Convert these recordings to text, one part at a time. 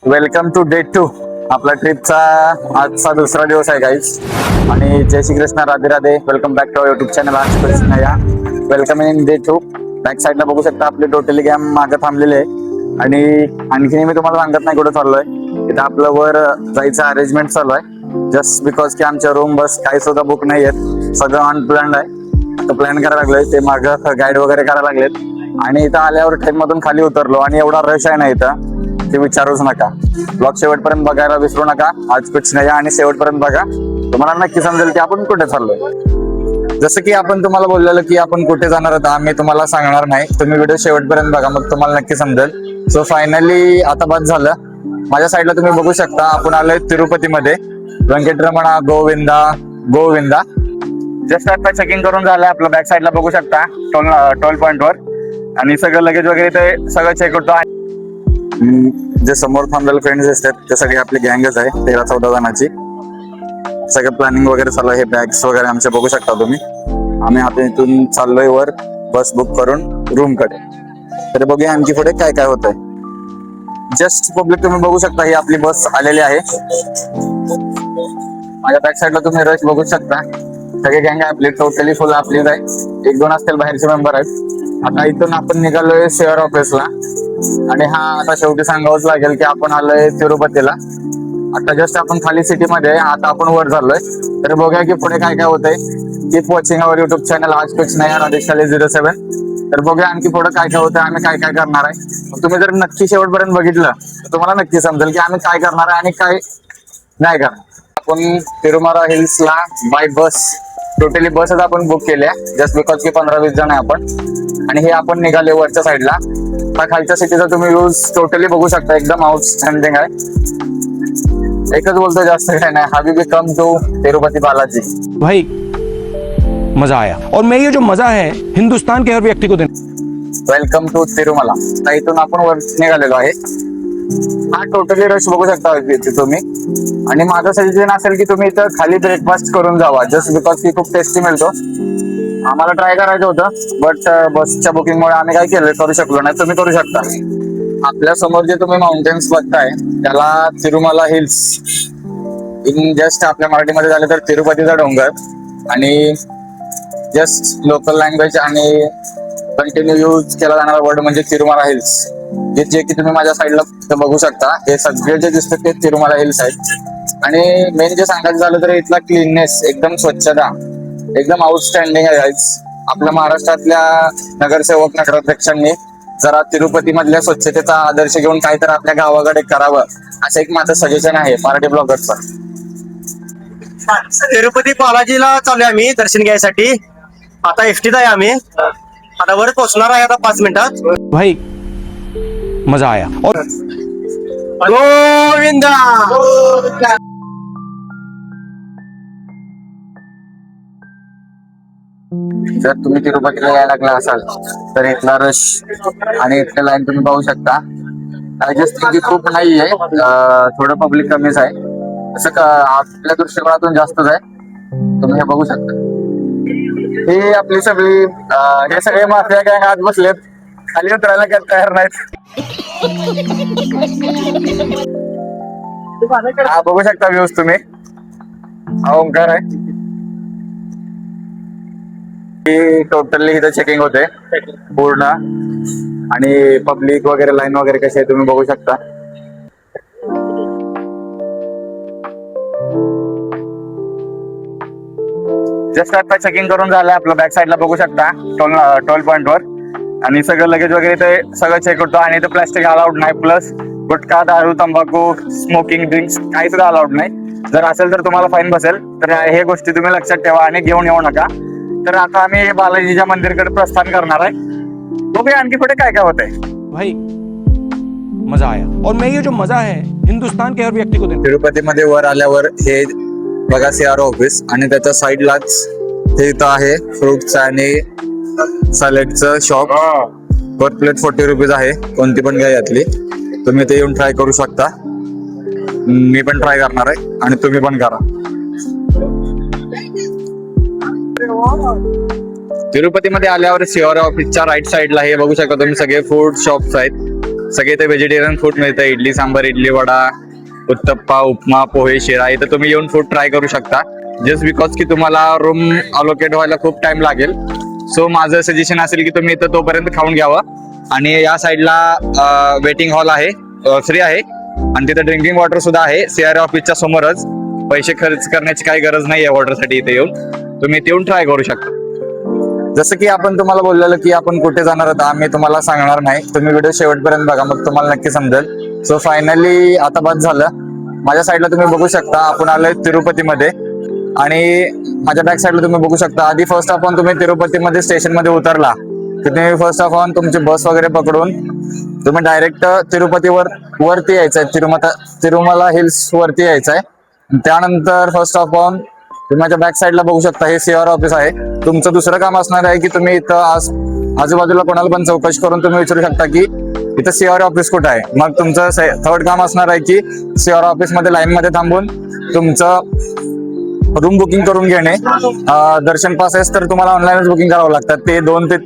Welcome to day 2 आपला ट्रिपचा आजचा दुसरा दिवस आहे गाईज. आणि जय Shri Krishna, Radhe Radhe. Welcome back to YouTube channel आज कृष्ण या. Welcome in day 2. बॅक साईडला बघू शकता आपली टोटली गॅम मागे थांबलेली आहे. आणि आणखी मी तुम्हाला सांगत नाही कुठं चाललोय. इथं आपलं वर जायचं अरेंजमेंट चालू आहे. जस्ट बिकॉज की आमच्या रूम बस काही सुद्धा बुक नाही आहेत. सगळं अनप्लॅन्ड आहे. तर प्लॅन करायला लागलोय. ते मागं गाईड वगैरे करायला लागलेत. आणि इथं आल्यावर ट्रेन मधून खाली उतरलो आणि एवढा रश आहे ना इथं ते विचारूच नका. ब्लॉग शेवटपर्यंत बघायला विसरू नका. आज कुछ नाही आणि शेवटपर्यंत बघा. तुम्हाला नक्की समजेल की आपण कुठे चाललोय. जसं की आपण तुम्हाला बोललेलं की आपण कुठे जाणार आहोत आम्ही तुम्हाला सांगणार नाही. तुम्ही व्हिडिओ शेवटपर्यंत बघा, मग तुम्हाला नक्की समजेल. सो फायनली आता बस झालं. माझ्या साईडला तुम्ही बघू शकता आपण आलोय तिरुपतीमध्ये. व्यंकटरमणा गोविंदा गोविंदा. जस्ट आता चेकिंग करून झालंय आपलं. बॅक साईडला बघू शकता टोल पॉइंट वर. आणि सगळं लगेज वगैरे ते सगळं चेक करतो. जे समोर थांबलेले फ्रेंड्स असतात ते सगळे आपली गँगच आहे. 13-14 जणांची. सगळं प्लॅनिंग वगैरे चालू आहे. बॅग्स वगैरे आमचे बघू शकता तुम्ही. आम्ही आता इथून चाललोय वर बस बुक करून रूम कडे. तर बघूया आणखी पुढे काय काय होतंय. जस्ट पब्लिक तुम्ही बघू शकता ही आपली बस आलेली आहे. माझ्या बॅक साईडला तुम्ही रश बघू शकता. सगळे गँग आपली टोटली फुल आपलीच आहे. 1-2 असतील बाहेरचे मेंबर आहेत. आता इथून आपण निघालोय शेअर ऑफिसला. आणि हा आता शेवटी सांगावंच लागेल की आपण आलोय तिरुपतीला. आता जस्ट आपण खाली सिटी मध्ये आहे. आता आपण वर चाललोय. तर बघूया की पुढे काय काय होतंय. Keep watching our YouTube channel आज कुछ नाही राधेशाली 07. तर बघूया आणखी पुढे काय काय होतंय, आम्ही काय काय करणार आहे. तुम्ही जर नक्की शेवटपर्यंत बघितलं तर तुम्हाला नक्की समजेल की आम्ही काय करणार आहे आणि काय नाही करणार. आपण तिरुमाला हिल्सला बाय बस टोटली बसच आपण बुक केल्या. जस्ट बिकॉज की 15-20 जण आहे आपण. आणि हे आपण निघाले वरच्या साईडला. खालच्या सिटीचा तुम्ही व्ह्यूज टोटली बघू शकता. एकदम आउटस्टँडिंग आहे. एकच बोलतो जास्त काय नाही. Have you come to Tirupati Balaji. भाई मजा आया और मैं ये जो मजा है हिंदुस्तान के हर व्यक्ति को देना. Welcome to Tirumala. तर इथून आपण वर निघालेलो आहे. हा टोटली रश बघू शकता तुम्ही. आणि माझं सजेशन असेल की तुम्ही इथं खाली ब्रेकफास्ट करून जावा. जस्ट बिकॉज की खूप टेस्टी मिळतो. आम्हाला ट्राय करायचं होतं बट बसच्या बुकिंग मुळे आम्ही काय केलं करू शकलो नाही. तुम्ही करू शकता. आपल्या समोर जे तुम्ही माउंटेन्स बघताय त्याला तिरुमला हिल्स इन जस्ट आपल्या मराठीमध्ये झालं तर तिरुपतीचा डोंगर. आणि जस्ट लोकल लँग्वेज आणि कंटिन्यू यूज केला जाणारा वर्ड म्हणजे तिरुमला हिल्स. जे की तुम्ही माझ्या साईडला बघू शकता. हे सगळे जे दिसतात ते तिरुमला हिल्स आहेत. आणि मेन जे सांगायचं झालं तर इथला क्लीननेस एकदम स्वच्छता एकदम आउटस्टँडिंग आहे. आपल्या महाराष्ट्रातल्या नगरसेवक नगराध्यक्षांनी जरा तिरुपती मधल्या स्वच्छतेचा आदर्श घेऊन काहीतरी आपल्या गावाकडे करावं असं एक माझं सजेशन आहे मराठी ब्लॉगरचं. तिरुपती बालाजीला चाललोय आम्ही दर्शन घ्यायसाठी. आता एसटीत आहे आम्ही. आता वर पोहोचणार आहे आता 5 मिनिटात. भाई मजा आया और गोविंदा. जर तुम्ही तिरुपतीला यायला लागला असाल तर इथला रश आणि इथल्या लाईन तुम्ही पाहू शकता. जस्ट की खूप नाहीये. थोडं पब्लिक कमीच आहे. असं आपल्या दृष्टिकोनातून जास्तच आहे. तुम्ही हे बघू शकता. ही आपली सगळी हे सगळे माफिया गँग आत बसलेत. खाली उतरायला काय तयार नाहीत. हा बघू शकता व्ह्यूज तुम्ही. हा ओंकार आहे. टोटली इथं चेकिंग होते पूर्ण. आणि पब्लिक वगैरे लाईन वगैरे कशी आहे तुम्ही बघू शकता. जस्ट आता चेकिंग करून झालंय आपलं. बॅक साईडला बघू शकता टोल पॉइंट वर. आणि सगळं लगेज वगैरे ते सगळं चेक करतो. आणि इथं प्लास्टिक अलाउड नाही. प्लस गुटखा दारू तंबाखू स्मोकिंग ड्रिंक्स काही सुद्धा अलाउड नाही. जर असेल तर तुम्हाला फाईन बसेल. तर हे गोष्टी तुम्ही लक्षात ठेवा आणि घेऊन येऊ नका. तर आता आम्ही बालाजीच्या मंदिरकडे प्रस्थान करणार आहे. बघूया आणखी पुढे काय काय होतंय. भाई मजा आया और मैं ये जो मजा है हिंदुस्तान के हर व्यक्ति को देना. तिरुपतीमध्ये वर आल्यावर हे बघा सीआर ऑफिस. आणि त्याच्या साईडलाच हे इथं आहे फ्रुट्स आणि सॅलेडचं शॉप. पर प्लेट 40 रुपीज आहे. कोणती पण घ्या यातली. तुम्ही ते येऊन ट्राय करू शकता. मी पण ट्राय करणार आहे आणि तुम्ही पण करा. तिरुपतीमध्ये आल्यावर शिवारा ऑफिसच्या राईट साईडला हे बघू शकता तुम्ही सगळे फूड शॉप्स आहेत. सगळे इथे व्हेजिटेरियन फूड मिळतं. इडली सांबार, इडली वडा, उत्तप्पा, उपमा, पोहे, शिरा. इथं तुम्ही येऊन फूड ट्राय करू शकता. जस्ट बिकॉज की तुम्हाला रूम अलोकेट व्हायला खूप टाइम लागेल. सो माझं सजेशन असेल की तुम्ही इथं तोपर्यंत खाऊन घ्यावं. आणि या साईडला वेटिंग हॉल आहे, फ्री आहे. आणि तिथं ड्रिंकिंग वॉटर सुद्धा आहे. CRA ऑफिसच्या समोरच. पैसे खर्च करण्याची काही गरज नाही आहे वॉटरसाठी. इथे येऊन तुम्ही इथे येऊन ट्राय करू शकता. जसं की आपण तुम्हाला बोललेलं की आपण कुठे जाणार आहोत, आम्ही तुम्हाला सांगणार नाही. तुम्ही व्हिडिओ शेवटपर्यंत बघा, मग तुम्हाला नक्की समजेल. सो फायनली आता बस झालं. माझ्या साईडला तुम्ही बघू शकता आपण आलोय तिरुपतीमध्ये. आणि माझ्या बॅक साईडला तुम्ही बघू शकता. आधी फर्स्ट ऑफ ऑन तुम्ही तिरुपतीमध्ये स्टेशनमध्ये उतरला तर तुम्ही फर्स्ट ऑफ ऑन तुमची बस वगैरे पकडून तुम्ही डायरेक्ट वरती यायचंय. तिरुमला हिल्स वरती यायचंय. त्यानंतर फर्स्ट ऑफ ऑन तुम्ही माझ्या बॅक साईडला बघू शकता हे CRA ऑफिस आहे. तुमचं दुसरं काम असणार आहे की तुम्ही इथं आजूबाजूला कोणाला पण चौकशी करून तुम्ही विचारू शकता की इथं CRA ऑफिस कुठं आहे. मग तुमचं थर्ड काम असणार आहे की CRA ऑफिस मध्ये लाईन मध्ये थांबून तुमचं रूम बुकिंग करून घेणे. दर्शन पासेस तर तुम्हाला ऑनलाईनच बुकिंग करावं लागतात. ते 2 ते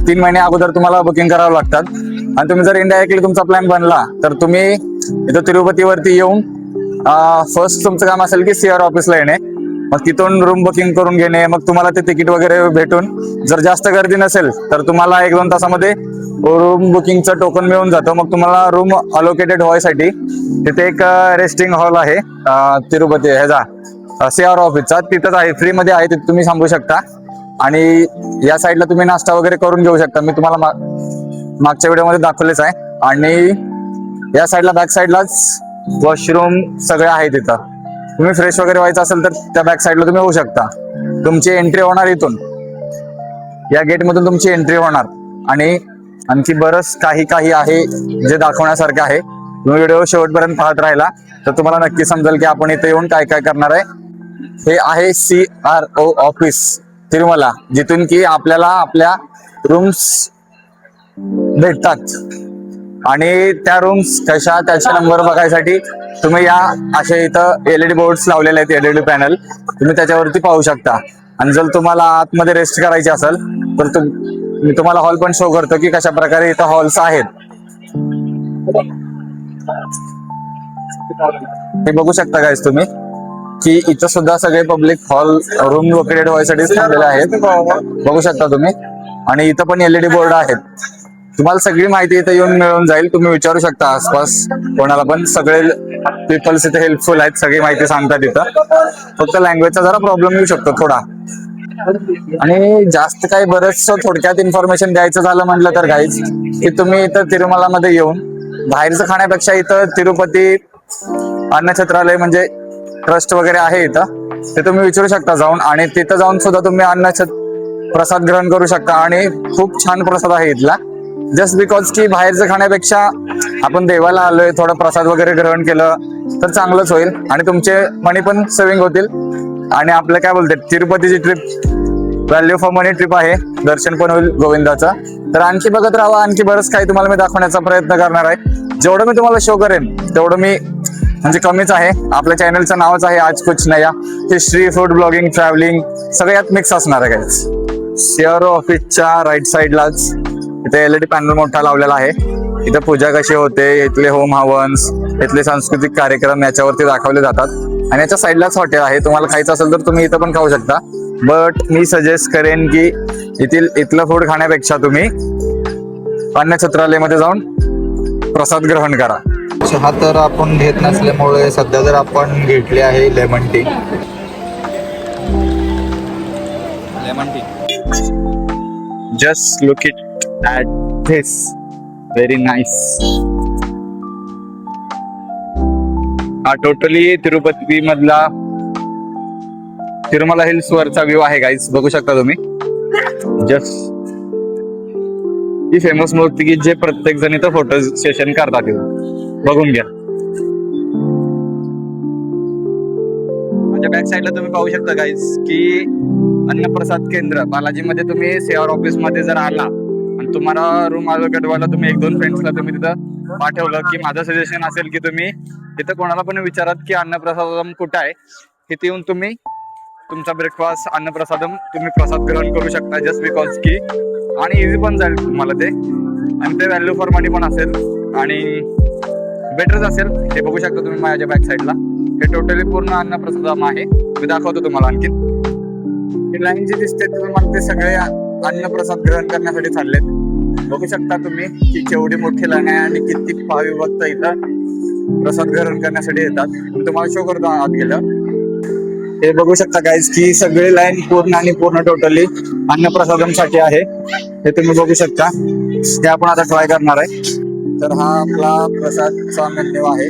3 महिने अगोदर तुम्हाला बुकिंग करावं लागतात. आणि तुम्ही जर इनडायरेक्टली तुमचा प्लॅन बनला तर तुम्ही इथं तिरुपतीवरती येऊन फर्स्ट तुमचं काम असेल की CRA ऑफिसला येणे. मग तिथून रूम बुकिंग करून घेणे. मग तुम्हाला ते तिकीट वगैरे भेटून जर जास्त गर्दी नसेल तर तुम्हाला 1-2 तासामध्ये रूम बुकिंगचं टोकन मिळून जातं. मग तुम्हाला रूम अलोकेटेड व्हायसाठी तिथे एक रेस्टिंग हॉल आहे तिरुपती ह्याचा CRA ऑफिसचा. तिथंच आहे, फ्री मध्ये आहे. तिथे तुम्ही थांबू शकता. आणि या साईडला तुम्ही नाश्ता वगैरे करून घेऊ शकता. मी तुम्हाला मागच्या व्हिडिओमध्ये दाखवलेच आहे. आणि या साईडला बॅक साईडलाच वॉशरूम सगळे आहे. तिथं तुम्ही फ्रेश वगैरे व्हायचं असेल तर त्या बॅक साईडला तुम्ही होऊ शकता. तुमची एंट्री होणार इथून, या गेट मधून तुमची एंट्री होणार. आणि आणखी बरंच काही आहे जे दाखवण्यासारखं आहे. तुम्ही व्हिडिओ शेवटपर्यंत पाहत राहिला तर तुम्हाला नक्की समजेल की आपण इथे येऊन काय करणार आहे. हे आहे CRO ऑफिस तिरुमला, जिथून की आपल्याला आपल्या रूम्स भेटतात. आणि त्या रूम्स कशा त्याचे नंबर बघायसाठी तुम्ही या असे इथं LED बोर्ड्स लावलेले आहेत, LED पॅनल तुम्ही त्याच्यावरती पाहू शकता. आणि जर तुम्हाला आतमध्ये रेस्ट करायची असेल तर मी तुम्हाला हॉल पण शो करतो की कशा प्रकारे इथं हॉल्स आहेत. हे बघू शकता गाईज तुम्ही की इथं सुद्धा सगळे पब्लिक हॉल रूम लोकेटेड व्हायसाठी थांबलेले आहेत. बघू शकता तुम्ही. आणि इथं पण LED बोर्ड आहेत. तुम्हाला सगळी माहिती इथं येऊन मिळून जाईल. तुम्ही विचारू शकता आसपास कोणाला पण. सगळे पीपल्स इथे हेल्पफुल आहेत, सगळी माहिती सांगतात इथं. फक्त लँग्वेजचा जरा प्रॉब्लेम येऊ शकतो थोडा. आणि जास्त काही बरंच थोडक्यात इन्फॉर्मेशन द्यायचं झालं म्हटलं तर गाईज की तुम्ही इथं तिरुमलामध्ये येऊन बाहेरचं खाण्यापेक्षा इथं तिरुपती अन्नछत्रालय म्हणजे ट्रस्ट वगैरे आहे इथं, ते तुम्ही विचारू शकता जाऊन. आणि तिथं जाऊन सुद्धा तुम्ही प्रसाद ग्रहण करू शकता. आणि खूप छान प्रसाद आहे इथला. जस्ट बिकॉज की बाहेरचं खाण्यापेक्षा आपण देवाला आलोय, थोडा प्रसाद वगैरे ग्रहण केलं तर चांगलंच होईल. आणि तुमचे मनी पण सेव्हिंग होतील. आणि आपलं काय बोलतात तिरुपतीची trip value for money trip आहे. दर्शन पण होईल गोविंदाचं. तर आणखी बघत राहा. आणखी बरंच काही तुम्हाला मी दाखवण्याचा प्रयत्न करणार आहे. जेवढं मी तुम्हाला शो करेन तेवढं मी म्हणजे कमीच आहे. आपल्या चॅनलचं नावच आहे आज कुछ नया. हिस्ट्री, फूड ब्लॉगिंग, ट्रॅव्हलिंग सगळ्यात मिक्स असणार आहे गाईज. CRO ऑफिसच्या राईट साईडलाच इथे LED पॅनल मोठा लावलेला आहे. इथं पूजा कशी होते, इथले होम हवन्स, इथले सांस्कृतिक कार्यक्रम याच्यावरती दाखवले जातात. आणि याच्या साईडलाच हॉटेल आहे. तुम्हाला खायचं असेल तर तुम्ही इथं पण खाऊ शकता. बट मी सजेस्ट करेन की इथलं फूड खाण्यापेक्षा तुम्ही अन्नछत्रालयमध्ये जाऊन प्रसाद ग्रहण करा. चहा तर आपण घेत नसल्यामुळे सध्या जर आपण घेतली आहे lemon tea. Just look it at this, very nice. हा टोटली तिरुपती मधला तिरुमला हिल्स वरचा व्ह्यू आहे गाईज. बघू शकता तुम्ही. जस्ट ही फेमस मूर्ती की जे प्रत्येक जण इथं फोटो सेशन करतात. बघून घ्या. माझ्या बॅक साईडला तुम्ही पाहू शकता गाईज की अन्नप्रसाद केंद्र बालाजीमध्ये तुम्ही CRO ऑफिस मध्ये जर आला आणि तुम्हाला रूम अलोकेट व्हायला तुम्ही 1-2 फ्रेंड्सला तुम्ही तिथं पाठवलं की माझं सजेशन असेल की तुम्ही तिथं कोणाला पण विचारात की अन्नप्रसादम कुठं आहे. तिथे येऊन तुम्ही तुमचा ब्रेकफास्ट अन्नप्रसादम तुम्ही प्रसाद ग्रहण करू शकता. जस्ट बिकॉज की आणि इझी पण जाईल तुम्हाला ते. आणि ते व्हॅल्यू फॉर मनी पण असेल. आणि बेटरच असेल. हे बघू शकता तुम्ही माझ्या बॅक साईडला. हे टोटली पूर्ण अन्नप्रसाद आहे. मी दाखवतो तुम्हाला आणखी. ही लाईन जी दिसते तुम्हाला ते सगळे अन्नप्रसाद ग्रहण करण्यासाठी चाललेत. बघू शकता तुम्ही की केवढी मोठी लाईन आहे आणि किती भावी भक्त इथं प्रसाद ग्रहण करण्यासाठी येतात. मी तुम्हाला शो करतो आत गेलं. हे बघू शकता गाईज की सगळी लाईन पूर्ण आणि पूर्ण टोटली अन्नप्रसादांसाठी आहे. हे तुम्ही बघू शकता. ते आपण आता ट्राय करणार आहे. तर हा आपला प्रसादचा मेन्यू आहे.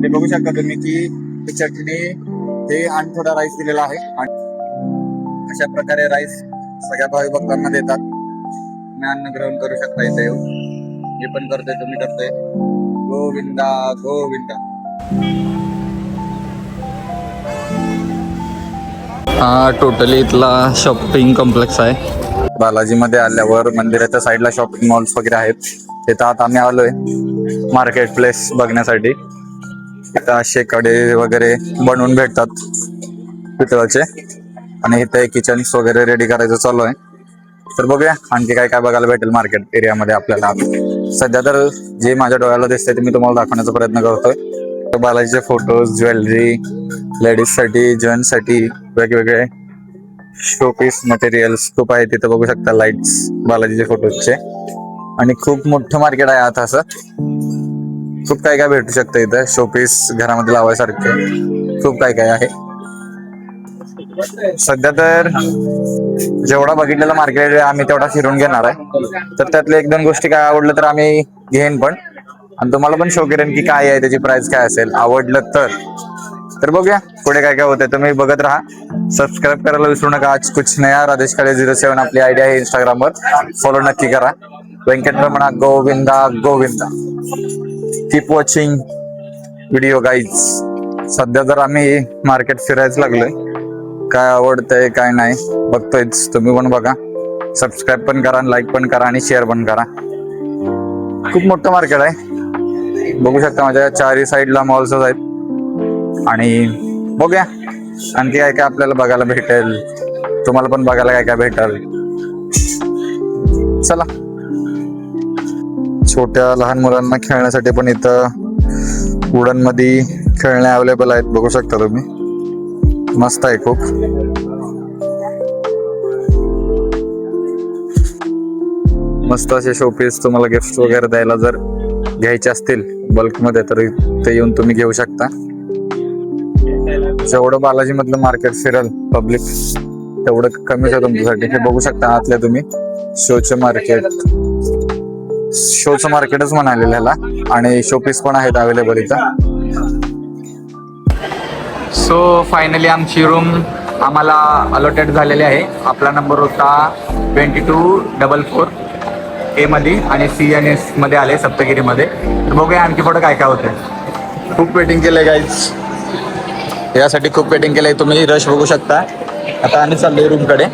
हे बघू शकता तुम्ही की चटणी हे आणि थोडा राईस दिलेला आहे. आणि अशा प्रकारे राईस सगळ्या भावी भक्तांना देतात. तुम्ही अन्न ग्रहण करू शकता इथे येऊन. हे पण करतोय, तुम्ही करतोय. गोविंदा गोविंदा. हा टोटली इथला शॉपिंग कॉम्प्लेक्स आहे. बालाजीमध्ये आल्यावर मंदिराच्या साईडला शॉपिंग मॉल्स वगैरे आहेत. तिथं आता आम्ही आलोय मार्केट प्लेस बघण्यासाठी. इथं असे कडे वगैरे बनवून भेटतात पितळाचे. आणि इथे किचन्स वगैरे रेडी करायचं चालू आहे. तर बघूया आणखी काय काय बघायला भेटेल मार्केट एरियामध्ये आपल्याला. सध्या तर जे माझ्या डोळ्याला दिसतंय ते मी तुम्हाला दाखवण्याचा प्रयत्न करतोय. बालाजीचे फोटोज, ज्वेलरी, लेडीजसाठी, जेंट्ससाठी वेगवेगळे शोपीस मटेरियल्स खूप आहे. तिथं बघू शकता लाईट्स बालाजीचे फोटोजचे. आणि खूप मोठं मार्केट आहे आता. असं खूप काय काय भेटू शकतं इथं. शोपीस घरामध्ये लावायसारखे खूप काय काय आहे. सध्या तर जेवढा बघितलेला मार्केट आम्ही तेवढा फिरून घेणार आहे. तर त्यातल्या 1-2 गोष्टी काय आवडलं तर आम्ही घेईन पण. आणि तुम्हाला पण शो करेन की काय आहे, त्याची प्राइस काय असेल. आवडलं तर बघूया पुढे काय काय होतंय. तुम्ही बघत राहा. सबस्क्राईब करायला विसरू नका. आज कुछ नया राजेश काळे 07 आपली आयडी आहे इंस्टाग्रामवर. फॉलो नक्की करा. Venkataramana Govinda Govinda. Keep watching video guys. सध्या तर आम्ही मार्केट फिरायचं लागलोय. काय आवडतंय काय नाही बघतोयच. तुम्ही पण बघा. सबस्क्राईब पण करा, लाईक पण करा आणि शेअर पण करा. खूप मोठं मार्केट आहे. बघू शकता माझ्या चारही साईडला मॉल्स आहेत. आणि बघूया आणखी काय काय आपल्याला बघायला भेटेल. तुम्हाला पण बघायला काय काय भेटेल. चला. छोट्या लहान मुलांना खेळण्यासाठी पण इथं वुडन मध्ये खेळणे अवेलेबल आहेत. बघू शकता तुम्ही. मस्त आहे खूप. मस्त असे शोपीस तुम्हाला गिफ्ट वगैरे द्यायला जर घ्यायचे असतील बल्कमध्ये तर ते येऊन तुम्ही घेऊ शकता. जेवढं बालाजी मधलं मार्केट फिरल पब्लिक तेवढं कमीच आहे तुमच्यासाठी. हे बघू शकता आतल्या तुम्ही शोचं मार्केटच म्हणाले ह्याला. आणि शोपीस पण आहेत अवेलेबल इथं. सो फायनली आमची रूम आम्हाला अलॉटेड झालेली आहे. आपला नंबर होता 2244 A मध्ये आणि CNS मध्ये आले सप्तगिरीमध्ये. तर बघूया आणखी पुढे काय काय होतंय. खूप वेटिंग केलंय गाईज. यासाठी खूप वेटिंग केलंय. तुम्ही रश बघू शकता. आता आम्ही चाललोय रूमकडे.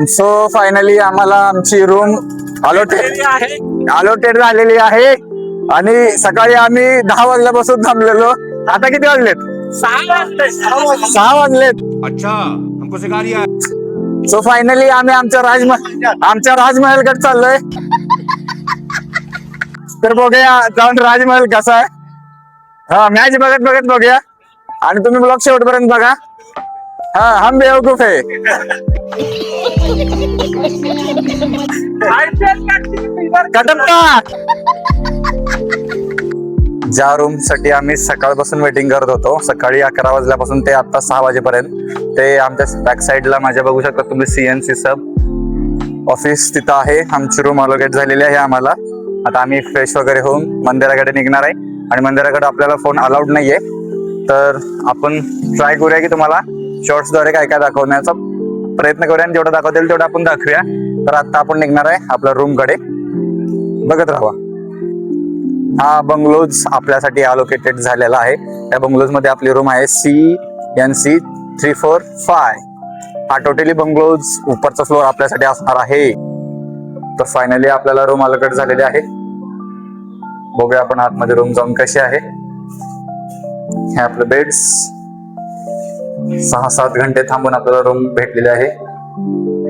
सो फायनली आम्हाला आमची रूम अलॉटेड झालेली आहे. आणि सकाळी आम्ही 10 वाजल्यापासून थांबलेलो. आता किती वाजलेत? 6 वाजलेत. अच्छा हमको सिखा रिया है. सो फायनली आम्ही आमच्या राजमहलकडे चाललोय. तर बघूया जाऊन राजमहल कसा आहे. हा मॅच बघत बघत बघूया. आणि तुम्ही ब्लॉग शेवटपर्यंत बघा. हा हम बेवकूफ आहे. ज्या रूम साठी आम्ही सकाळपासून वेटिंग करत होतो, सकाळी 11 वाजल्यापासून ते आता 6 वाजेपर्यंत, ते आमच्या बॅक साईडला माझ्या बघू शकता तुम्ही CNC सब ऑफिस तिथं आहे. आमची रूम अलोकेट झालेली आहे आम्हाला. आता आम्ही फ्रेश वगैरे होऊन मंदिराकडे निघणार आहे. आणि मंदिराकडे आपल्याला फोन अलाउड नाहीये. तर आपण ट्राय करूया की तुम्हाला शॉर्ट्सद्वारे काय काय दाखवण्याचा प्रयत्न करूया. आणि जेवढं दाखवता येईल तेवढं आपण दाखवूया. तर आता आपण निघणार आहे आपल्या रूमकडे. बघत राहा. हा बंगलोज आपल्यासाठी अलोकेटेड झालेला आहे. त्या बंगलोज मध्ये आपली रूम आहे CNC 345. हा टोटली बंगलोज उपरचा फ्लोर आपल्यासाठी असणार आहे. तर फायनली आपल्याला रूम अलोकेट झालेली आहे. बघूया आपण आतमध्ये रूम जाऊन कशी आहे. हे आपलं बेड्स 6-7 घंटे थांबून आपल्याला रूम भेटलेली आहे.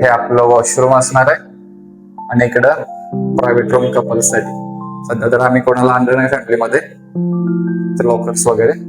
हे आपलं वॉशरूम असणार आहे. आणि इकडं प्रायव्हेट रूम कपल्ससाठी. सध्या तर आम्ही कोणाला आणलं नाही फॅमिलीमध्ये, लॉकर्स वगैरे.